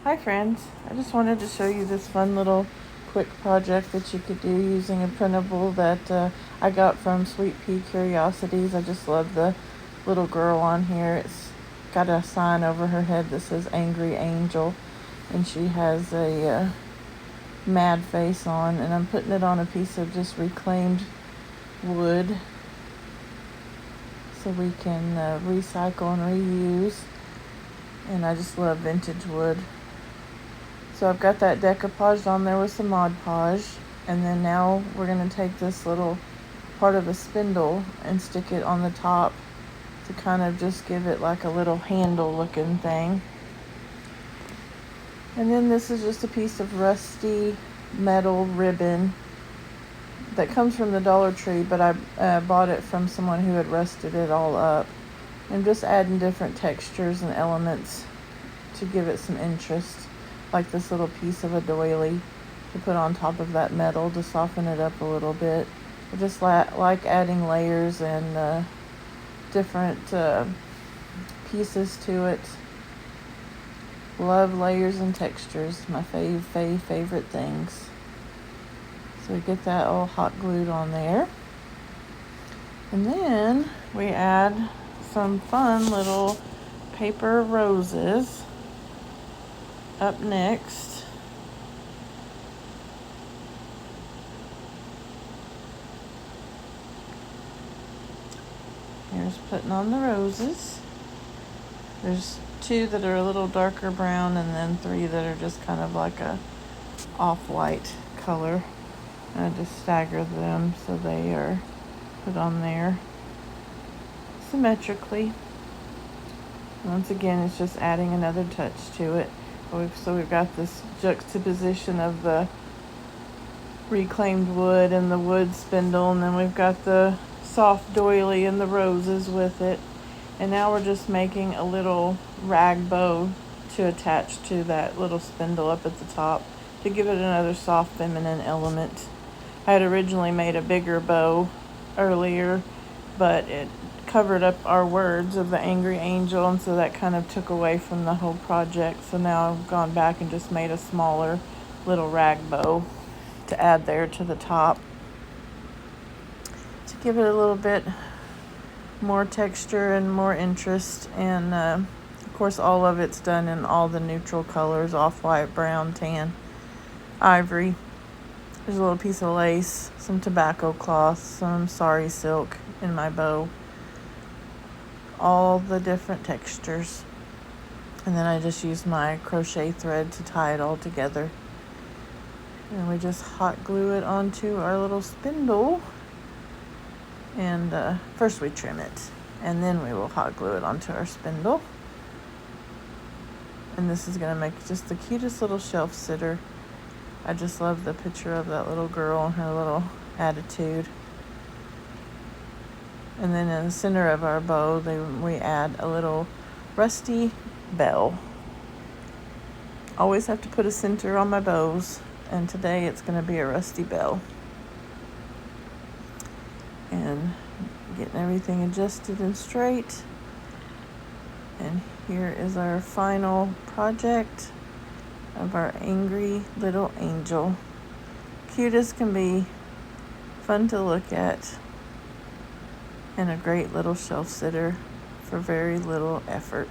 Hi friends, I just wanted to show you this fun little quick project that you could do using a printable that I got from Sweet Pea Curiosities. I just love the little girl on here. It's got a sign over her head that says Angry Angel, and she has a mad face on, and I'm putting it on a piece of just reclaimed wood so we can recycle and reuse. And I just love vintage wood. So I've got that decoupage on there with some Mod Podge, and then now we're going to take this little part of a spindle and stick it on the top to kind of just give it like a little handle looking thing. And then this is just a piece of rusty metal ribbon that comes from the Dollar Tree, but I bought it from someone who had rusted it all up. I'm just adding different textures and elements to give it some interest, like this little piece of a doily to put on top of that metal to soften it up a little bit. I just like adding layers and different pieces to it. Love layers and textures, my favorite things. So we get that all hot glued on there. And then we add some fun little paper roses up next. Here's putting on the roses. There's 2 that are a little darker brown, and then 3 that are just kind of like a off-white color. And I just stagger them so they are put on there symmetrically. Once again, it's just adding another touch to it. So we've got this juxtaposition of the reclaimed wood and the wood spindle, and then we've got the soft doily and the roses with it. And now we're just making a little rag bow to attach to that little spindle up at the top to give it another soft feminine element. I had originally made a bigger bow earlier, but it covered up our words of the Angry Angel, and so that kind of took away from the whole project. So now I've gone back and just made a smaller little rag bow to add there to the top to give it a little bit more texture and more interest. And of course all of it's done in all the neutral colors: off-white, brown, tan, ivory. There's a little piece of lace, some tobacco cloth, some sari silk in my bow. All the different textures. And then I just use my crochet thread to tie it all together. And we just hot glue it onto our little spindle. And first we trim it, and then we will hot glue it onto our spindle. And this is going to make just the cutest little shelf sitter. I just love the picture of that little girl and her little attitude. And then in the center of our bow, we add a little rusty bell. Always have to put a center on my bows, and today it's going to be a rusty bell. And getting everything adjusted and straight. And here is our final project of our angry little angel. Cute as can be, fun to look at, and a great little shelf sitter for very little effort.